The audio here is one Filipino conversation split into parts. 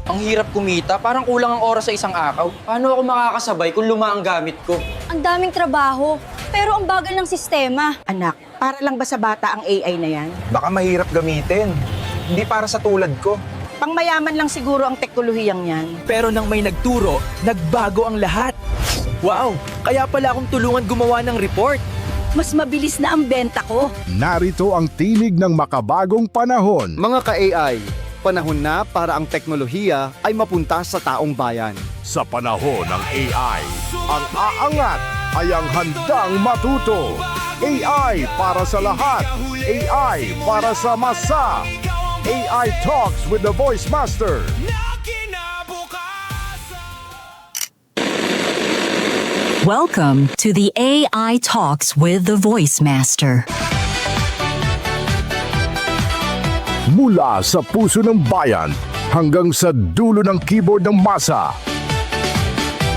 Ang hirap kumita, parang kulang ang oras sa isang akaw. Paano ako makakasabay kung luma ang gamit ko? Ang daming trabaho, pero ang bagal ng sistema. Anak, para lang ba sa bata ang AI na yan? Baka mahirap gamitin. Hindi para sa tulad ko. Pangmayaman lang siguro ang teknolohiyang yan. Pero nang may nagturo, nagbago ang lahat. Wow! Kaya pala akong tulungan gumawa ng report. Mas mabilis na ang benta ko. Narito ang tinig ng makabagong panahon. Mga ka-AI, panahon na para ang teknolohiya ay mapunta sa taong bayan. Sa panahon ng AI, ang aangat ay ang handang matuto. AI para sa lahat. AI para sa masa. AI Talks with the Voice Master. Welcome to the AI Talks with the Voice Master. Mula sa puso ng bayan hanggang sa dulo ng keyboard ng masa.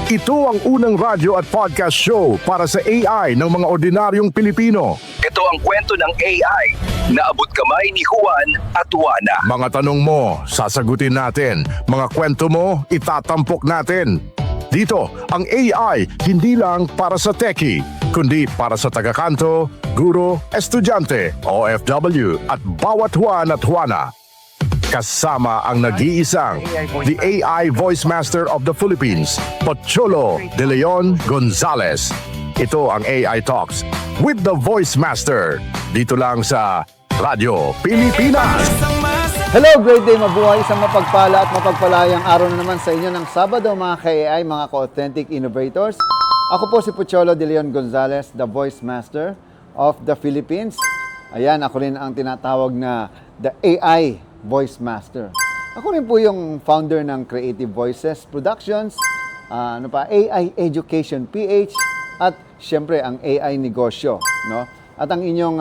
Ito ang unang radyo at podcast show para sa AI ng mga ordinaryong Pilipino. Ito ang kwento ng AI na abot kamay ni Juan at Juana. Mga tanong mo, sasagutin natin. Mga kwento mo, itatampok natin. Dito, ang AI hindi lang para sa techie, kundi para sa tagakanto, guro, estudyante, OFW at bawat Juan at Juana. Kasama ang nag-iisang the AI Voice Master of the Philippines, Pocholo de Leon Gonzales. Ito ang AI Talks with the Voice Master. Dito lang sa Radyo Pilipinas. Hello, great day, mabuhay, isang mapagpala at mapagpalayang araw na naman sa inyo ng Sabado, mga ka-AI, mga ka-authentic innovators. Ako po si Pocholo de Leon Gonzales, the Voice Master of the Philippines. Ayan, ako rin ang tinatawag na the AI Voice Master. Ako rin po yung founder ng Creative Voices Productions, AI Education PH, at syempre ang AI Negosyo, no? At ang inyong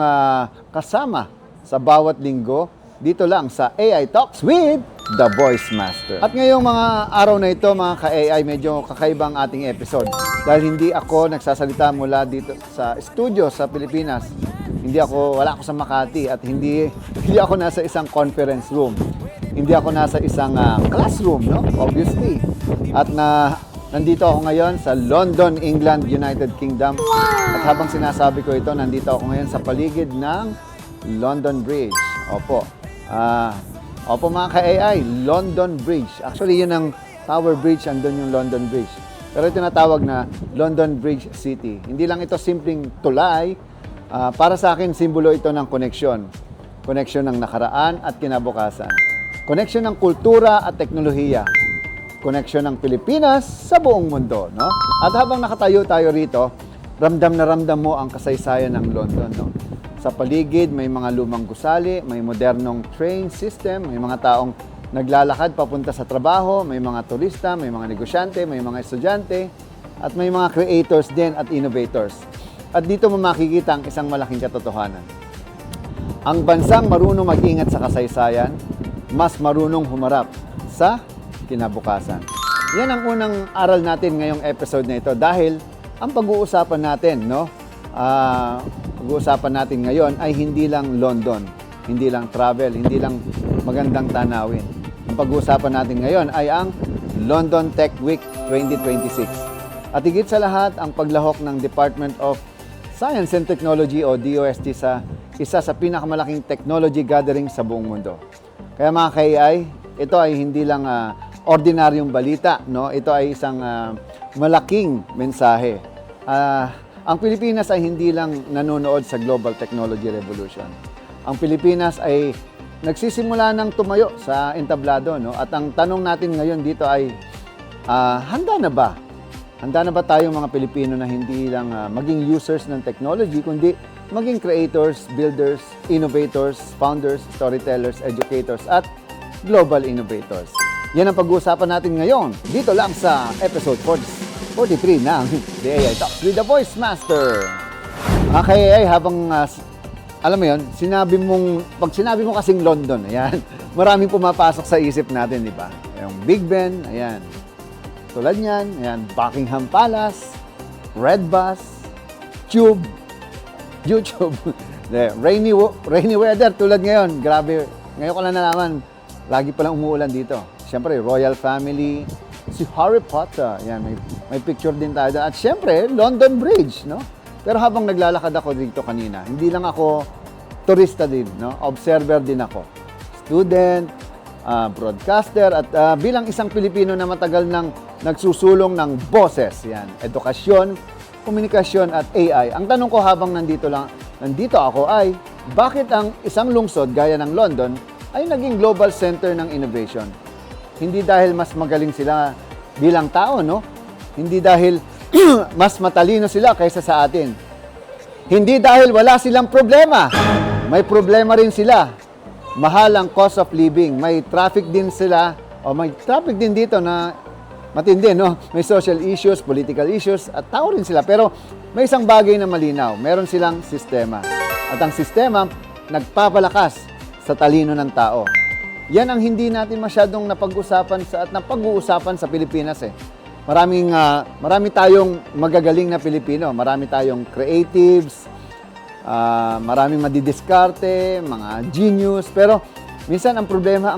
kasama sa bawat linggo dito lang sa AI Talks with the Voice Master. At ngayong mga araw na ito, mga ka-AI, medyo kakaibang ating episode. Dahil hindi ako nagsasalita mula dito sa studio sa Pilipinas. Wala ako sa Makati at hindi ako nasa isang conference room. Hindi ako nasa isang classroom, no? Obviously. At nandito ako ngayon sa London, England, United Kingdom. At habang sinasabi ko ito, nandito ako ngayon sa paligid ng London Bridge. Opo. Opo mga ka-AI, London Bridge. Actually, yun ang Tower Bridge, andun yung London Bridge. Pero tinatawag na London Bridge City. Hindi lang ito simpleng tulay. Para sa akin, simbolo ito ng koneksyon. Koneksyon ng nakaraan at kinabukasan. Koneksyon ng kultura at teknolohiya. Koneksyon ng Pilipinas sa buong mundo, no? At habang nakatayo tayo rito, ramdam na ramdam mo ang kasaysayan ng London, no? Sa paligid, may mga lumang gusali, may modernong train system, may mga taong naglalakad papunta sa trabaho, may mga turista, may mga negosyante, may mga estudyante, at may mga creators din at innovators. At dito mo makikita ang isang malaking katotohanan. Ang bansang marunong mag-ingat sa kasaysayan, mas marunong humarap sa kinabukasan. Yan ang unang aral natin ngayong episode na ito dahil ang pag-uusapan natin, no? Pag-uusapan natin ngayon ay hindi lang London, hindi lang travel, hindi lang magandang tanawin. Ang pag-uusapan natin ngayon ay ang London Tech Week 2026. At higit sa lahat, ang paglahok ng Department of Science and Technology o DOST sa isa sa pinakamalaking technology gathering sa buong mundo. Kaya mga ka-AI, ito ay hindi lang ordinaryong balita, no? Ito ay isang malaking mensahe. Ang Pilipinas ay hindi lang nanonood sa global technology revolution. Ang Pilipinas ay nagsisimula ng tumayo sa entablado, no? At ang tanong natin ngayon dito ay handa na ba? Handa na ba tayong mga Pilipino na hindi lang maging users ng technology, kundi maging creators, builders, innovators, founders, storytellers, educators, at global innovators? Yan ang pag-uusapan natin ngayon, dito lang sa episode 43 ng The AI Talks with the Voice Master. Mga ka-AI, habang, alam mo yun, pag sinabi mo kasing London, ayan, maraming pumapasok sa isip natin, di ba? Yung Big Ben, ayan. Tulad niyan, ayan, Buckingham Palace, Red Bus, Tube, YouTube, rainy weather tulad ngayon. Grabe, ngayon ko lang nalaman, lagi palang umuulan dito. Siyempre, royal family, si Harry Potter, yan, may picture din tayo doon. At siyempre, London Bridge, no? Pero habang naglalakad ako dito kanina, hindi lang ako turista din, no? Observer din ako. Student, broadcaster, at bilang isang Pilipino na matagal nang nagsusulong ng boses, yan, edukasyon, komunikasyon at AI. Ang tanong ko habang nandito ako ay, bakit ang isang lungsod gaya ng London ay naging global center ng innovation? Hindi dahil mas magaling sila bilang tao, no? Hindi dahil mas matalino sila kaysa sa atin. Hindi dahil wala silang problema. May problema rin sila. Mahal ang cost of living. May traffic din sila, o may traffic din dito na matindi, no? May social issues, political issues, at tao rin sila. Pero may isang bagay na malinaw. Meron silang sistema. At ang sistema, nagpapalakas sa talino ng tao. Yan ang hindi natin masyadong napag-usapan at napag-uusapan sa Pilipinas eh. Marami tayong magagaling na Pilipino, marami tayong creatives, maraming madidiskarte, mga genius, pero minsan ang problema,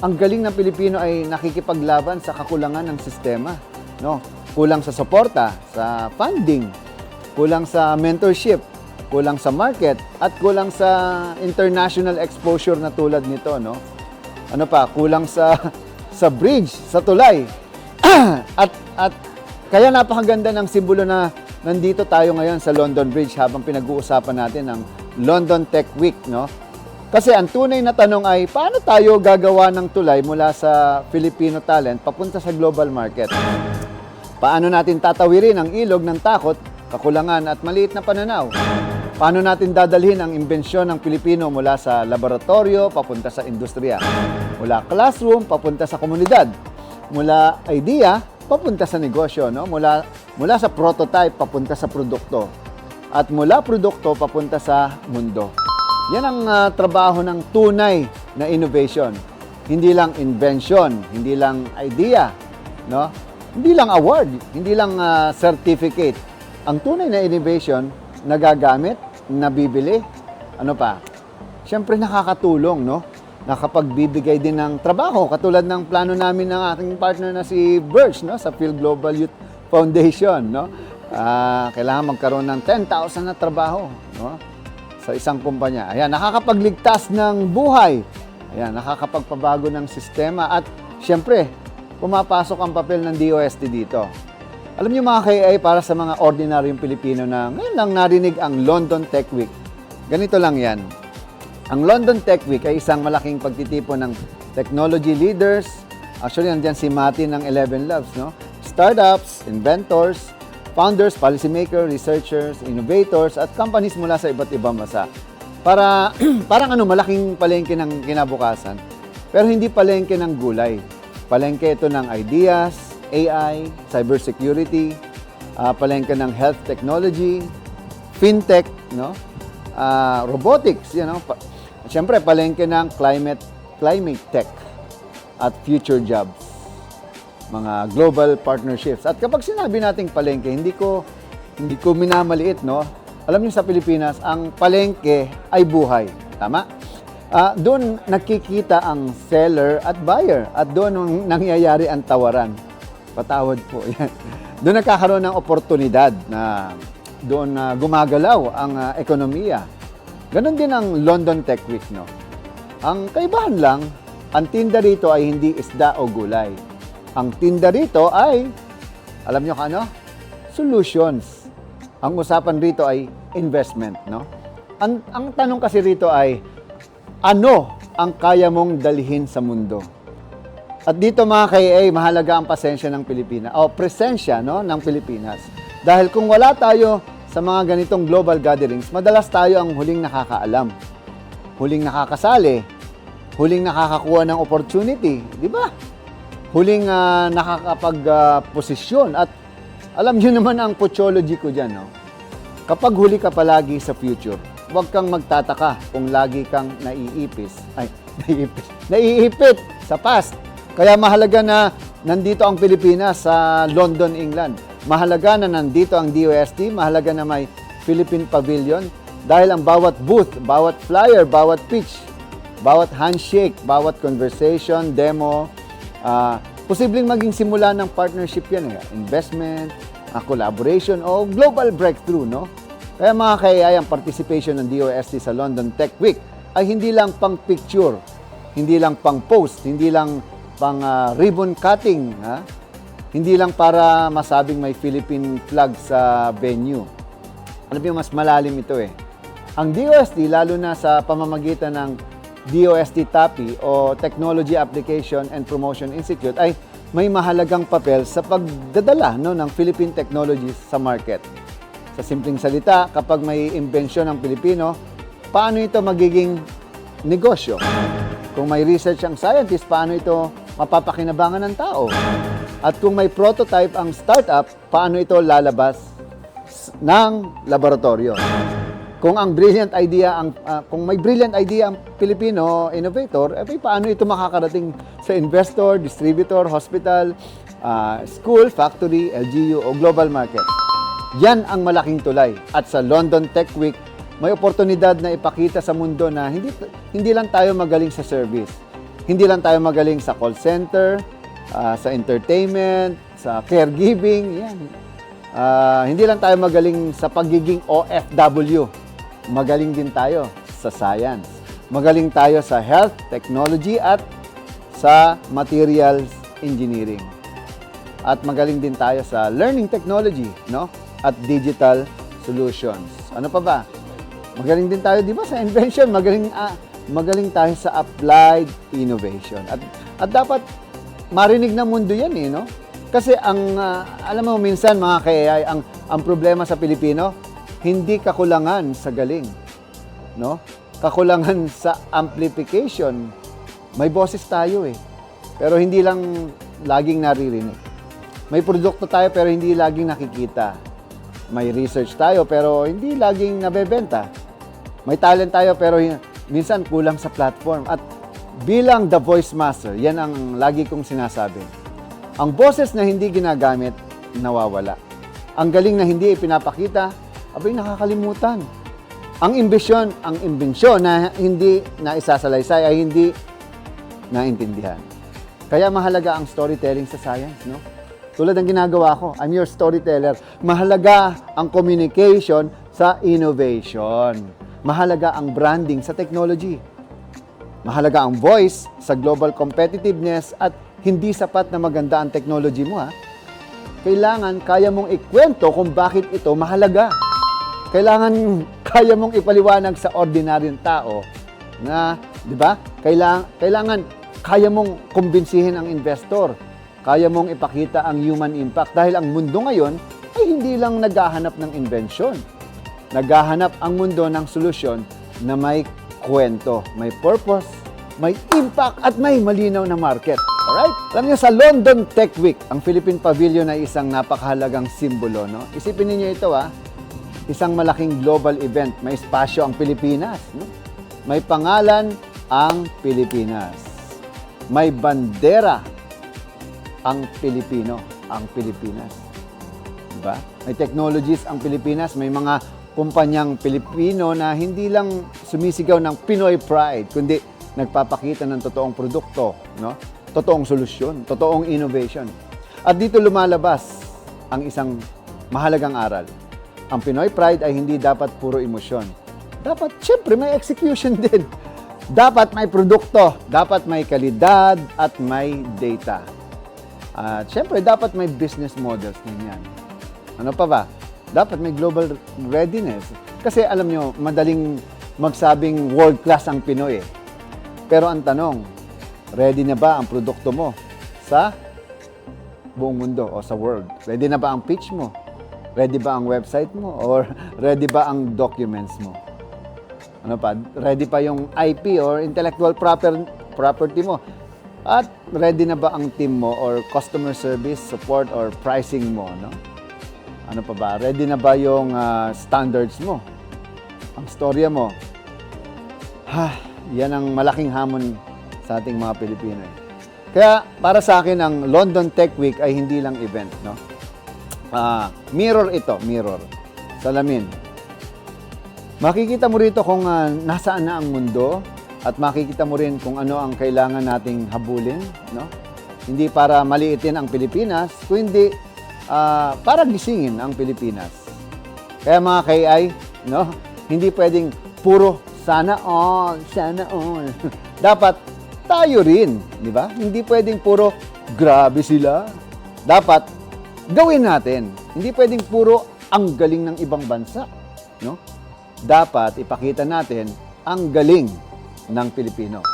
ang galing ng Pilipino ay nakikipaglaban sa kakulangan ng sistema, no? Kulang sa suporta, sa funding, kulang sa mentorship, kulang sa market, at kulang sa international exposure na tulad nito, no? Ano pa, kulang sa bridge, sa tulay. at kaya napakaganda ng simbolo na nandito tayo ngayon sa London Bridge habang pinag-uusapan natin ang London Tech Week, no? Kasi ang tunay na tanong ay, paano tayo gagawa ng tulay mula sa Filipino talent papunta sa global market? Paano natin tatawirin ang ilog ng takot, kakulangan at maliit na pananaw? Paano natin dadalhin ang imbensyon ng Pilipino mula sa laboratorio papunta sa industriya? Mula classroom papunta sa komunidad? Mula idea papunta sa negosyo, no? Mula sa prototype papunta sa produkto. At mula produkto papunta sa mundo. Yan ang trabaho ng tunay na innovation. Hindi lang invention, hindi lang idea, no? Hindi lang award, hindi lang certificate. Ang tunay na innovation, nagagamit, nabibili, ano pa? Siyempre nakakatulong, no? Nakapagbibigay din ng trabaho, katulad ng plano namin ng aking partner na si Birch, no? Sa Phil Global Youth Foundation, no? Kailangan magkaroon ng 10,000 na trabaho, no? Sa isang kumpanya. Ayan, nakakapagligtas ng buhay. Ayan, nakakapagpabago ng sistema at siyempre, pumapasok ang papel ng DOST dito. Alam niyo mga KA, para sa mga ordinaryong Pilipino na ngayon lang narinig ang London Tech Week, ganito lang yan. Ang London Tech Week ay isang malaking pagtitipon ng technology leaders. Actually, nandiyan si Mati ng 11 Labs, no? Startups, inventors, founders, policymakers, researchers, innovators, at companies mula sa iba't ibang bansa. Parang malaking palengke ng kinabukasan. Pero hindi palengke ng gulay. Palengke ito ng ideas, AI, cybersecurity, palengke ng health technology, fintech, no? Robotics, you know. Siyempre, palengke ng climate tech at future jobs. Mga global partnerships. At kapag sinabi nating palengke, hindi ko minamaliit, no? Alam niyo sa Pilipinas, ang palengke ay buhay. Tama? Doon nakikita ang seller at buyer. At doon nangyayari ang tawaran. Patawad po. Yan. Doon nagkakaroon ng oportunidad na doon gumagalaw ang ekonomiya. Ganon din ang London Tech Week, no? Ang kaibahan lang, ang tinda rito ay hindi isda o gulay. Ang tinda rito ay, alam nyo ano? Solutions. Ang usapan rito ay investment, no? Ang tanong kasi rito ay, ano ang kaya mong dalhin sa mundo? At dito mga KA, mahalaga ang pasensya ng Pilipinas, o presensya, no, ng Pilipinas. Dahil kung wala tayo sa mga ganitong global gatherings, madalas tayo ang huling nakakaalam, huling nakakasali, huling nakakakuha ng opportunity, di ba? Huling nakakapag-posisyon. At alam niyo naman ang pochology ko dyan, no? Kapag huli ka palagi sa future, huwag kang magtataka kung lagi kang naiipit sa past. Kaya mahalaga na nandito ang Pilipinas sa London, England. Mahalaga na nandito ang DOST, mahalaga na may Philippine Pavilion dahil ang bawat booth, bawat flyer, bawat pitch, bawat handshake, bawat conversation, demo, Posibleng maging simula ng partnership yan, investment, collaboration, o global breakthrough, no? Kaya mga ka-AI, ang participation ng DOST sa London Tech Week ay hindi lang pang picture, hindi lang pang post, hindi lang pang ribbon cutting, hindi lang para masabing may Philippine flag sa venue. Alam niyo, mas malalim ito eh. Ang DOST, lalo na sa pamamagitan ng DOST TAPI o Technology Application and Promotion Institute, ay may mahalagang papel sa pagdadala ng Philippine technologies sa market. Sa simpleng salita, kapag may imbensyon ng Pilipino, paano ito magiging negosyo? Kung may research ang scientist, paano ito mapapakinabangan ng tao? At kung may prototype ang startup, paano ito lalabas ng laboratorio? Kung may brilliant idea ang Pilipino innovator, paano ito makakarating sa investor, distributor, hospital, school, factory, LGU o global market? Yan ang malaking tulay. At sa London Tech Week, may oportunidad na ipakita sa mundo na hindi lang tayo magaling sa service. Hindi lang tayo magaling sa call center, sa entertainment, sa caregiving, yan. Hindi lang tayo magaling sa pagiging OFW. Magaling din tayo sa science. Magaling tayo sa health, technology, at sa materials engineering. At magaling din tayo sa learning technology, no? At digital solutions. Ano pa ba? Magaling din tayo, di ba, sa invention. Magaling tayo sa applied innovation. At dapat marinig ng mundo yan, no? Kasi alam mo, minsan mga ka-AI, ang problema sa Pilipino, hindi kakulangan sa galing, no? Kakulangan sa amplification. May boses tayo pero hindi lang laging naririnig. May produkto tayo pero hindi laging nakikita. May research tayo pero hindi laging nabebenta. May talent tayo pero minsan kulang sa platform. At bilang The Voice Master, yan ang lagi kong sinasabi. Ang boses na hindi ginagamit, nawawala. Ang galing na hindi ipinapakita, nakakalimutan. Ang imbensyon na hindi na isasalaysay ay hindi naintindihan. Kaya mahalaga ang storytelling sa science, no? Tulad ng ginagawa ko, I'm your storyteller. Mahalaga ang communication sa innovation. Mahalaga ang branding sa technology. Mahalaga ang voice sa global competitiveness at hindi sapat na maganda ang technology mo, Kailangan kaya mong ikwento kung bakit ito mahalaga. Kailangan kaya mong ipaliwanag sa ordinaryong tao na, di ba? Kailangan kaya mong kumbinsihin ang investor. Kaya mong ipakita ang human impact dahil ang mundo ngayon ay hindi lang naghahanap ng invention. Naghahanap ang mundo ng solusyon na may kwento, may purpose, may impact at may malinaw na market. Alright? Alam niyo, sa London Tech Week, ang Philippine Pavilion ay isang napakahalagang simbolo, no? Isipin niyo ito, isang malaking global event. May espasyo ang Pilipinas, no? May pangalan ang Pilipinas. May bandera ang Pilipino, ang Pilipinas. Diba? May technologies ang Pilipinas, may mga kumpanyang Pilipino na hindi lang sumisigaw ng Pinoy pride, kundi nagpapakita ng totoong produkto, no? Totoong solusyon, totoong innovation. At dito lumalabas ang isang mahalagang aral. Ang Pinoy pride ay hindi dapat puro emosyon. Dapat, syempre, may execution din. Dapat may produkto, dapat may kalidad at may data. At syempre, dapat may business models din yan. Ano pa ba? Dapat may global readiness. Kasi alam nyo, madaling magsabing world-class ang Pinoy. Pero ang tanong, ready na ba ang produkto mo sa buong mundo o sa world? Ready na ba ang pitch mo? Ready ba ang website mo? Or ready ba ang documents mo? Ano pa? Ready pa yung IP or intellectual property mo? At ready na ba ang team mo or customer service, support, or pricing mo? No? Ano pa ba? Ready na ba yung standards mo? Ang storya mo? Yan ang malaking hamon sa ating mga Pilipino. Kaya para sa akin, ang London Tech Week ay hindi lang event, no? Mirror ito, mirror. Salamin. Makikita mo rito kung nasaan na ang mundo at makikita mo rin kung ano ang kailangan nating habulin, no? Hindi para maliitin ang Pilipinas, kundi para gisingin ang Pilipinas. Kaya mga KI, no, hindi pwedeng puro sana all, sana all. Dapat tayo rin, di ba? Hindi pwedeng puro grabe sila. Dapat gawin natin. Hindi pwedeng puro ang galing ng ibang bansa, no? Dapat ipakita natin ang galing ng Pilipino.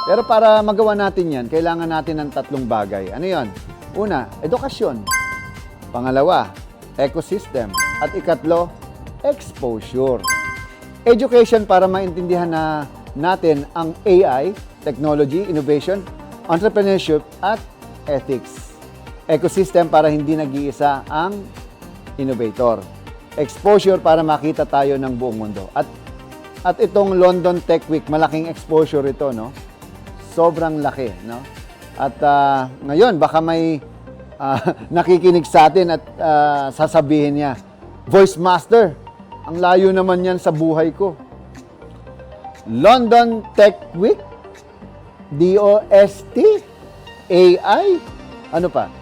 Pero para magawa natin yan, kailangan natin ng 3 bagay. Ano yon? Una, edukasyon. Pangalawa, ecosystem. At ikatlo, exposure. Education para maintindihan natin ang AI, technology, innovation, entrepreneurship, at ethics. Ecosystem para hindi nag-iisa ang innovator. Exposure para makita tayo ng buong mundo. At itong London Tech Week, malaking exposure ito, no? Sobrang laki, no? At ngayon, baka may nakikinig sa atin at sasabihin niya, Voice Master, ang layo naman yan sa buhay ko. London Tech Week, DOST, AI, ano pa?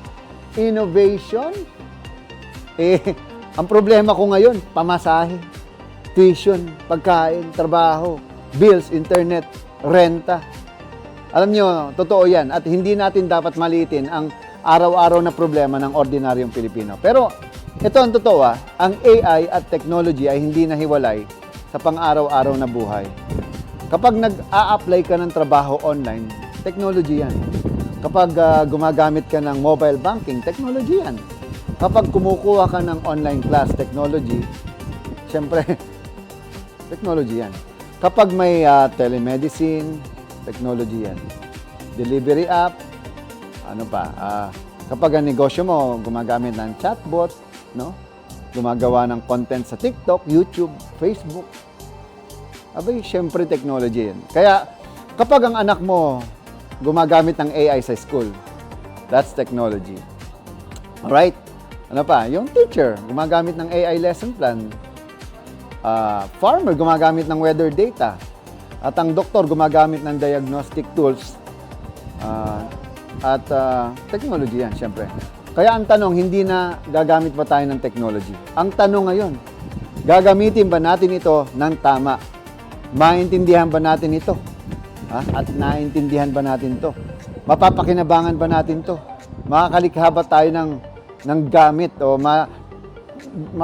Innovation. Ang problema ko ngayon, pamasahe, tuition, pagkain, trabaho, bills, internet, renta. Alam nyo, totoo yan. At hindi natin dapat maliitin ang araw-araw na problema ng ordinaryong Pilipino. Pero ito ang totoo, ang AI at technology ay hindi nahiwalay sa pang-araw-araw na buhay. Kapag nag-a-apply ka ng trabaho online, technology yan. Kapag gumagamit ka ng mobile banking, technology yan. Kapag kumukuha ka ng online class, technology, syempre, technology yan. Kapag may telemedicine, technology yan. Delivery app, ano pa, kapag ang negosyo mo gumagamit ng chatbot, no? Gumagawa ng content sa TikTok, YouTube, Facebook. Abay, syempre technology yan. Kaya kapag ang anak mo gumagamit ng AI sa school, that's technology. Alright? Ano pa? Yung teacher, gumagamit ng AI lesson plan. Farmer, gumagamit ng weather data. At ang doktor, gumagamit ng diagnostic tools. Technology yan, syempre. Kaya ang tanong, hindi na gagamit ba tayo ng technology? Ang tanong ngayon, gagamitin ba natin ito ng tama? Maintindihan ba natin ito? At naintindihan ba natin ito? Mapapakinabangan ba natin ito? Makakalikha ba tayo ng gamit? O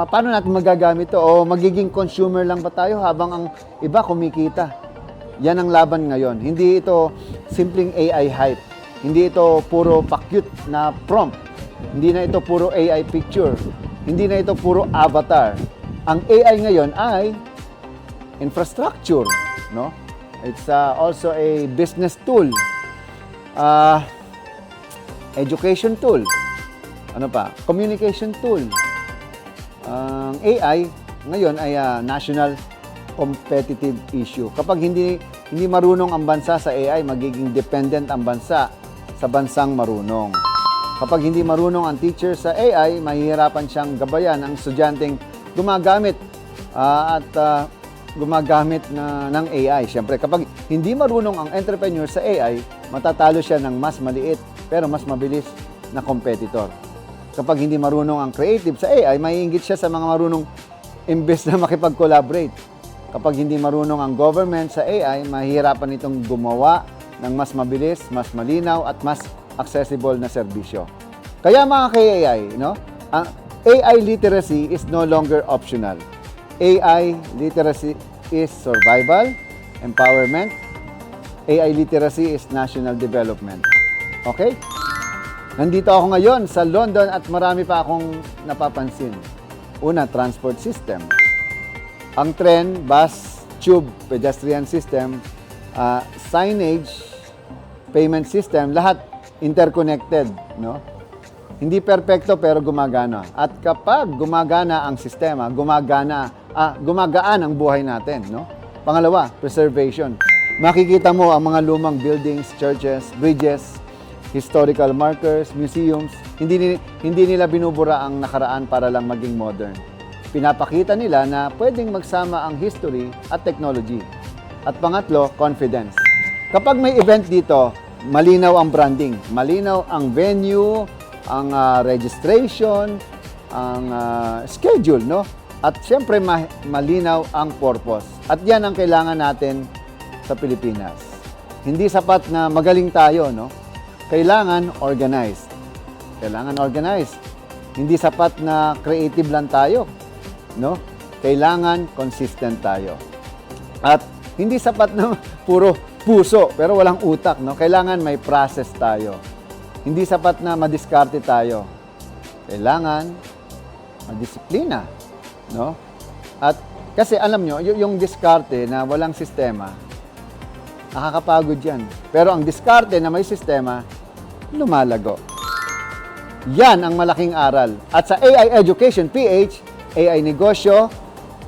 paano natin magagamit ito? O magiging consumer lang ba tayo habang ang iba kumikita? Yan ang laban ngayon. Hindi ito simpleng AI hype. Hindi ito puro pa-cute na prompt. Hindi na ito puro AI picture. Hindi na ito puro avatar. Ang AI ngayon ay infrastructure, no? It's also a business tool. Education tool. Ano pa? Communication tool. Ang AI ngayon ay national competitive issue. Kapag hindi marunong ang bansa sa AI, magiging dependent ang bansa sa bansang marunong. Kapag hindi marunong ang teacher sa AI, mahihirapan siyang gabayan ang estudyanteng gumagamit gumagamit ng AI. Siyempre, kapag hindi marunong ang entrepreneur sa AI, matatalo siya ng mas maliit pero mas mabilis na competitor. Kapag hindi marunong ang creative sa AI, maiinggit siya sa mga marunong imbes na makipag-collaborate. Kapag hindi marunong ang government sa AI, mahihirapan itong gumawa ng mas mabilis, mas malinaw at mas accessible na serbisyo. Kaya mga ka-AI, no? Ang AI literacy is no longer optional. AI literacy is survival, empowerment. AI literacy is national development. Okay? Nandito ako ngayon sa London at marami pa akong napapansin. Una, transport system. Ang tren, bus, tube, pedestrian system, signage, payment system, lahat interconnected, no? Hindi perpekto pero gumagana. At kapag gumagana ang sistema, gumagaan ang buhay natin, no? Pangalawa, preservation. Makikita mo ang mga lumang buildings, churches, bridges, historical markers, museums. Hindi nila binubura ang nakaraan para lang maging modern. Pinapakita nila na pwedeng magsama ang history at technology. At pangatlo, confidence. Kapag may event dito, malinaw ang branding, malinaw ang venue, ang registration, ang schedule, no? At siyempre malinaw ang purpose. At yan ang kailangan natin sa Pilipinas. Hindi sapat na magaling tayo, no? Kailangan organized. Kailangan organized. Hindi sapat na creative lang tayo, no? Kailangan consistent tayo. At hindi sapat na puro puso pero walang utak, no? Kailangan may process tayo. Hindi sapat na madiskarte tayo. Kailangan madisiplina, no? At kasi alam nyo, yung diskarte na walang sistema, nakakapagod yan. Pero ang diskarte na may sistema, lumalago. Yan ang malaking aral. At sa AI Education PH, AI Negosyo,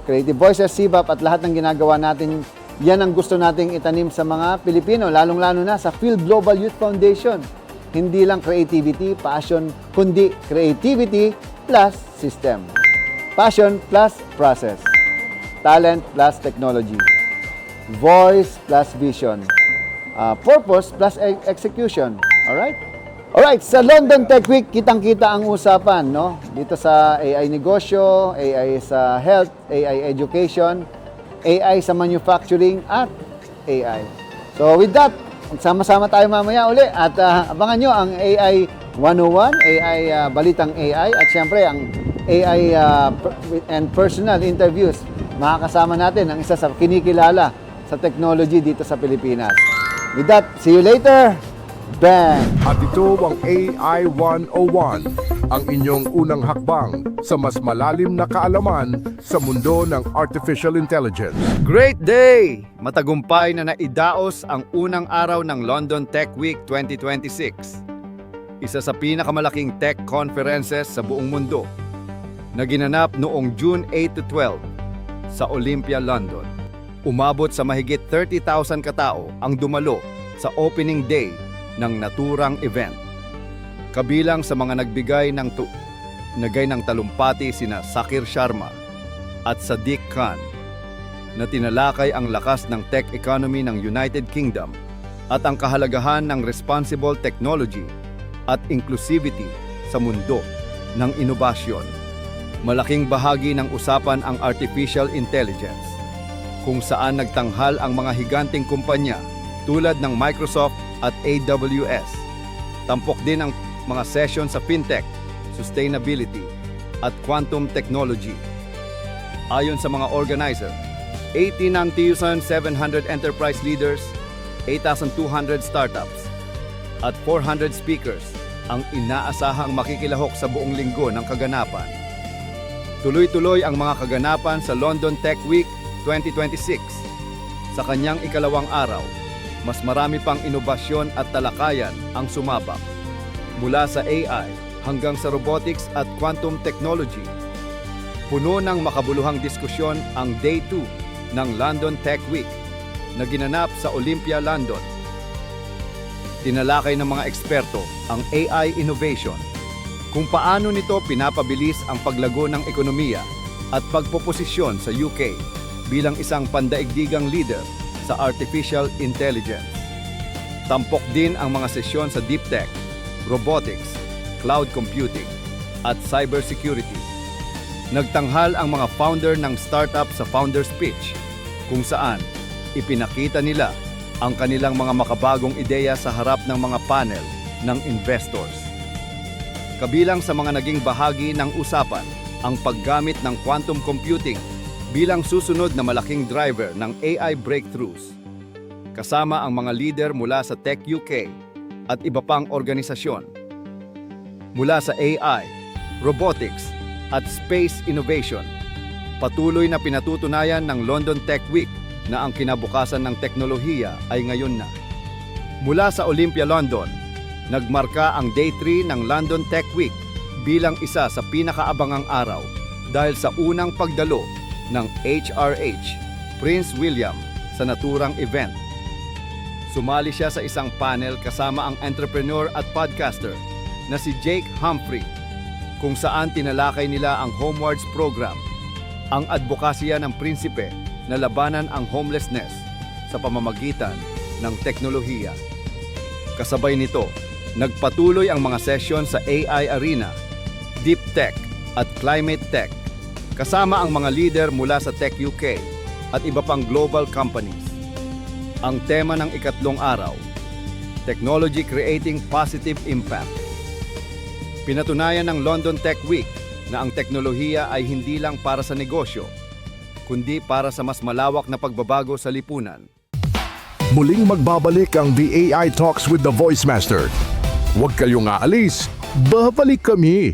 Creative Voices, CBAP at lahat ng ginagawa natin, yan ang gusto nating itanim sa mga Pilipino, lalong-lalo na sa Field Global Youth Foundation. Hindi lang creativity, passion, kundi creativity plus system. Passion plus process. Talent plus technology. Voice plus vision. Purpose plus execution. Alright? Alright, sa London Tech Week, kitang-kita ang usapan, no? Dito sa AI negosyo, AI sa health, AI education, AI sa manufacturing, at AI. So with that, magsama-sama tayo mamaya uli at abangan nyo ang AI 101, AI Balitang AI, at syempre ang AI and personal interviews. Makakasama natin ang isa sa kinikilala sa technology dito sa Pilipinas. With that, see you later! Bang! At ito ang AI 101, ang inyong unang hakbang sa mas malalim na kaalaman sa mundo ng Artificial Intelligence. Great day! Matagumpay na naidaos ang unang araw ng London Tech Week 2026. Isa sa pinakamalaking tech conferences sa buong mundo na ginanap noong June 8 to 12 sa Olympia, London. Umabot sa mahigit 30,000 katao ang dumalo sa opening day ng naturang event. Kabilang sa mga nagbigay ng talumpati sina Sakir Sharma at Sadiq Khan na tinalakay ang lakas ng tech economy ng United Kingdom at ang kahalagahan ng responsible technology at inclusivity sa mundo ng inobasyon. Malaking bahagi ng usapan ang artificial intelligence, kung saan nagtanghal ang mga higanting kumpanya tulad ng Microsoft at AWS. Tampok din ang mga session sa fintech, sustainability, at quantum technology. Ayon sa mga organizer, 89,700 enterprise leaders, 8,200 startups, at 400 speakers ang inaasahang makikilahok sa buong linggo ng kaganapan. Tuloy-tuloy ang mga kaganapan sa London Tech Week 2026. Sa kanyang ikalawang araw, mas marami pang inobasyon at talakayan ang sumabak. Mula sa AI hanggang sa robotics at quantum technology. Puno ng makabuluhang diskusyon ang Day 2 ng London Tech Week na ginanap sa Olympia, London. Tinalakay ng mga eksperto ang AI innovation, kung paano nito pinapabilis ang paglago ng ekonomiya at pagpoposisyon sa UK bilang isang pandaigdigang leader sa artificial intelligence. Tampok din ang mga sesyon sa deep tech, robotics, cloud computing, at cybersecurity. Nagtanghal ang mga founder ng startup sa Founder's Pitch, kung saan ipinakita nila ang kanilang mga makabagong ideya sa harap ng mga panel ng investors. Kabilang sa mga naging bahagi ng usapan ang paggamit ng quantum computing bilang susunod na malaking driver ng AI breakthroughs. Kasama ang mga leader mula sa Tech UK at iba pang organisasyon. Mula sa AI, robotics, at space innovation, patuloy na pinatutunayan ng London Tech Week na ang kinabukasan ng teknolohiya ay ngayon na. Mula sa Olympia, London, nagmarka ang Day 3 ng London Tech Week bilang isa sa pinakaabangang araw dahil sa unang pagdalo ng HRH, Prince William, sa naturang event. Sumali siya sa isang panel kasama ang entrepreneur at podcaster na si Jake Humphrey, kung saan tinalakay nila ang Homewards program, ang advokasya ng prinsipe na labanan ang homelessness sa pamamagitan ng teknolohiya. Kasabay nito, nagpatuloy ang mga session sa AI Arena, Deep Tech at Climate Tech, kasama ang mga leader mula sa Tech UK at iba pang global companies. Ang tema ng ikatlong araw, Technology Creating Positive Impact. Pinatunayan ng London Tech Week na ang teknolohiya ay hindi lang para sa negosyo, kundi para sa mas malawak na pagbabago sa lipunan. Muling magbabalik ang The AI Talks with the Voice Master. Huwag kayong aalis, babalik kami.